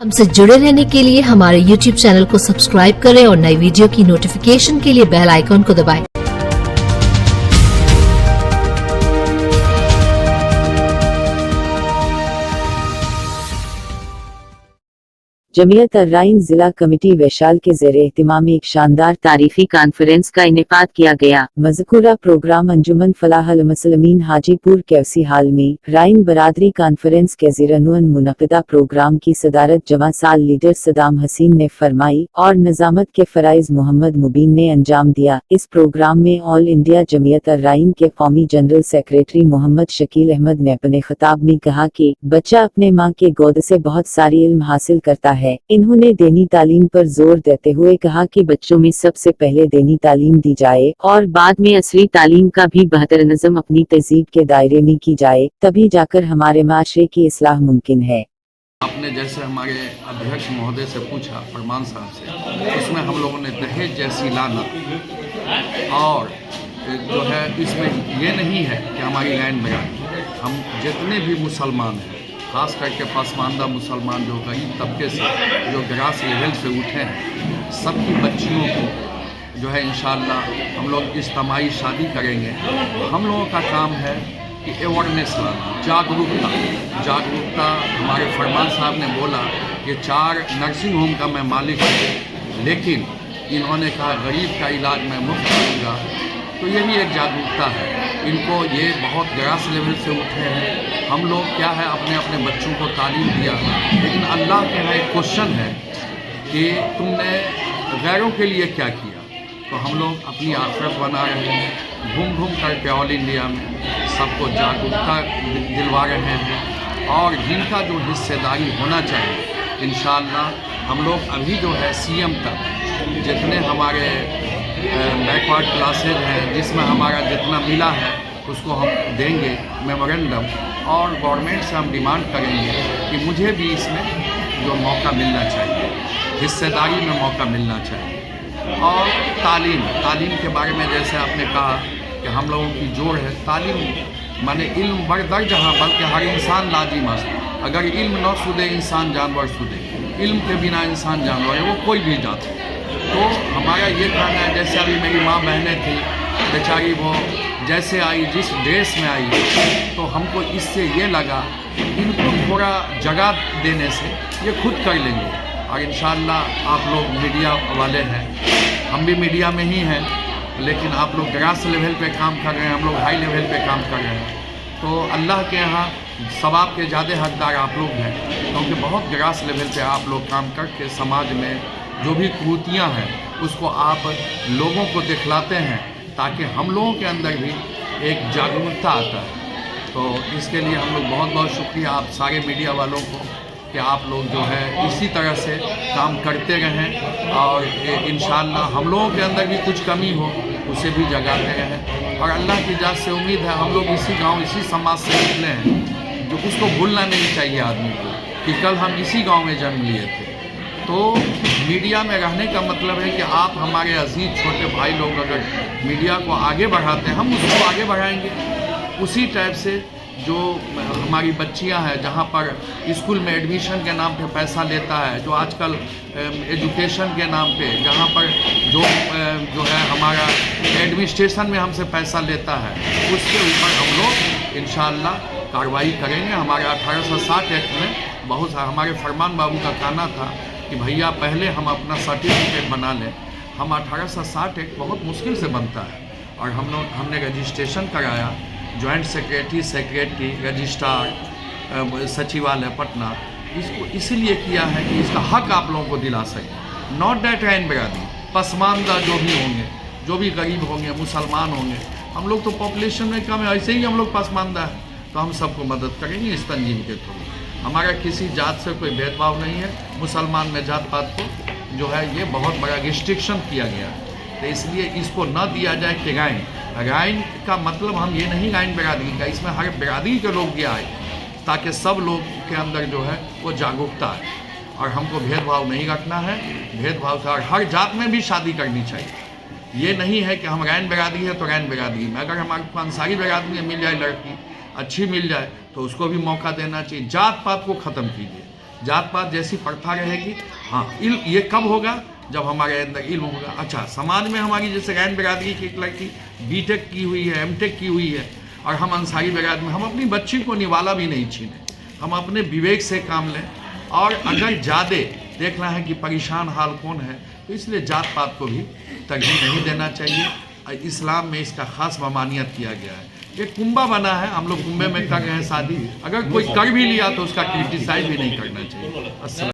हमसे जुड़े रहने के लिए हमारे YouTube चैनल को सब्सक्राइब करें और नई वीडियो की नोटिफिकेशन के लिए बेल आइकॉन को दबाएं। जमीयत अर्राइन जिला कमेटी वैशाल के ज़ेरे एहतिमाम एक शानदार तारीखी कॉन्फ्रेंस का इनेकाद किया गया। मज़कूरा प्रोग्राम अंजुमन फलाह अल मुस्लिमीन हाजीपुर कैफसी हाल में राइन बरादरी कॉन्फ्रेंस के ज़ेर-ए-नून मुनक़िदा प्रोग्राम की सदारत जवां साल लीडर सदाम हसीन ने फरमाई और निज़ामत के फ़राइज़ मोहम्मद मुबीन ने अंजाम दिया। इस प्रोग्राम में ऑल इंडिया जमीयत अर्राइन के कौमी जनरल सेक्रेटरी मोहम्मद शकील अहमद ने अपने खिताब में कहा कि बच्चा अपने माँ के गोद से बहुत सारी इल्म हासिल करता है। इन्होंने दीनी तालीम पर जोर देते हुए कहा कि बच्चों में सबसे पहले दीनी तालीम दी जाए और बाद में असली तालीम का भी बेहतर नज़म अपनी तहजीब के दायरे में की जाए, तभी जाकर हमारे माशरे की इस्लाह मुमकिन है। आपने जैसे हमारे अध्यक्ष महोदय से पूछा फरमान साहब से, उसमें हम लोगों ने दहेज जैसी लानत और जो है इसमें ये नहीं है कि हमारी लाइन बयानी, हम जितने भी मुसलमान हैं खास करके पसमानदा मुसलमान जो गरीब तबके से जो ग्रास लेवल से उठे हैं, सबकी बच्चियों को जो है इंशाअल्लाह हम लोग इज्तिमाई शादी करेंगे। हम लोगों का काम है कि अवेयरनेस लाना, जागरूकता। हमारे फरमान साहब ने बोला कि 4 नर्सिंग होम का मैं मालिक हूँ, लेकिन इन्होंने कहा गरीब का इलाज मैं मुफ्त करूँगा, तो ये भी एक जागरूकता है। इनको ये बहुत ग्रास लेवल से उठे हैं। हम लोग क्या है अपने अपने बच्चों को तालीम दिया, लेकिन अल्लाह के यहाँ एक क्वेश्चन है कि तुमने गैरों के लिए क्या किया। तो हम लोग अपनी आखिरत बना रहे हैं, घूम घूम करके ऑल इंडिया में सबको जागरूकता दिलवा रहे हैं और जिनका जो हिस्सेदारी होना चाहिए इंशाअल्लाह हम लोग अभी जो है सीएम तक जितने हमारे बैकवर्ड क्लासेज हैं जिसमें हमारा जितना मिला है उसको हम देंगे मेमोरेंडम, और गवर्नमेंट से हम डिमांड करेंगे कि मुझे भी इसमें जो मौका मिलना चाहिए, हिस्सेदारी में मौका मिलना चाहिए। और तालीम के बारे में जैसे आपने कहा कि हम लोगों की जोर है तालीम, माने इल्म बरदर जहाँ बल्कि हर इंसान लाजिम है। अगर इल्म न सुदे इंसान जानवर सुदे, इल्म के बिना इंसान जानवर है, वो कोई भी जात है। तो हमारा ये कहना है, जैसे अभी मेरी माँ बहनें थी बेचारी, वो जैसे आई जिस ड्रेस में आई, तो हमको इससे ये लगा इनको थोड़ा जगह देने से ये खुद कर लेंगे। और इंशाअल्लाह आप लोग मीडिया वाले हैं, हम भी मीडिया में ही हैं, लेकिन आप लोग ग्रास लेवल पे काम कर रहे हैं, हम लोग हाई लेवल पे काम कर रहे हैं। तो अल्लाह के यहाँ सवाब के ज़्यादा हकदार आप लोग हैं, क्योंकि बहुत ग्रास लेवल पे आप लोग काम करके समाज में जो भी कुरीतियाँ हैं उसको आप लोगों को दिखलाते हैं, ताकि हम लोगों के अंदर भी एक जागरूकता आता है। तो इसके लिए हम लोग बहुत बहुत शुक्रिया आप सारे मीडिया वालों को कि आप लोग जो है इसी तरह से काम करते रहें और इंशाअल्लाह हम लोगों के अंदर भी कुछ कमी हो उसे भी जगाते रहें। और अल्लाह की जात से उम्मीद है हम लोग इसी गांव इसी समाज से निकले हैं, जो उसको भूलना नहीं चाहिए आदमी को कि कल हम इसी गांव में जन्म लिए थे। तो मीडिया में रहने का मतलब है कि आप हमारे अजीज छोटे भाई लोग अगर मीडिया को आगे बढ़ाते हैं, हम उसको आगे बढ़ाएंगे। उसी टाइप से जो हमारी बच्चियां हैं जहां पर स्कूल में एडमिशन के नाम पे पैसा लेता है, जो आजकल एजुकेशन के नाम पे जहां पर जो है हमारा एडमिनिस्ट्रेशन में हमसे पैसा लेता है, उसके ऊपर हम लोग इंशाअल्लाह कार्रवाई करेंगे। हमारे 1860 एक्ट में बहुत हमारे फरमान बाबू का कहना था कि भैया पहले हम अपना सर्टिफिकेट बना लें। हम 1860 एक्ट बहुत मुश्किल से बनता है और हमने रजिस्ट्रेशन कराया, जॉइंट सेक्रेटरी रजिस्ट्रार सचिवालय पटना, इसको इसीलिए किया है कि इसका हक आप लोगों को दिला सकें। नॉट डैट रैन बरादरी पसमानदा जो भी होंगे, जो भी गरीब होंगे, मुसलमान होंगे, हम लोग तो पॉपुलेशन में कम है, ऐसे ही हम लोग पसमानदा है, तो हम सबको मदद करेंगे इस तंजीम के थ्रू। हमारा किसी जात से कोई भेदभाव नहीं है। मुसलमान में जात पात को जो है ये बहुत बड़ा रिस्ट्रिक्शन किया गया है, तो इसलिए इसको न दिया जाए कि राइन का मतलब हम ये नहीं राइन बिरादरी का, इसमें हर बिरादरी के लोग दिया है, ताकि सब लोग के अंदर जो है वो जागरूकता है। और हमको भेदभाव नहीं रखना है, भेदभाव से और हर जात में भी शादी करनी चाहिए। ये नहीं है कि हम राइन बिरादरी है तो राइन बिरादरी में, अगर हमारे को अंसारी बिरादरी में मिल जाए लड़की अच्छी मिल जाए तो उसको भी मौका देना चाहिए। जात पात को ख़त्म कीजिए, जात पात जैसी प्रथा रहेगी। हाँ, ये कब होगा? जब हमारे अंदर इल्म होगा। अच्छा, समाज में हमारी जैसे रैन बिरादरी की एक लड़की बीटेक की हुई है, एमटेक की हुई है, और हम अंसारी बिरादरी में हम अपनी बच्ची को निवाला भी नहीं छीने, हम अपने विवेक से काम लें। और अगर ज़्यादा देखना है कि परेशान हाल कौन है, तो इसलिए जात पात को भी तरजीह नहीं देना चाहिए। इस्लाम में इसका खास ममानियत किया गया है। ये कुंबा बना है, हम लोग कुंबे में कर रहे हैं शादी, अगर कोई कर भी लिया तो उसका क्रिटिसाइज भी नहीं करना चाहिए। अस्सलाम।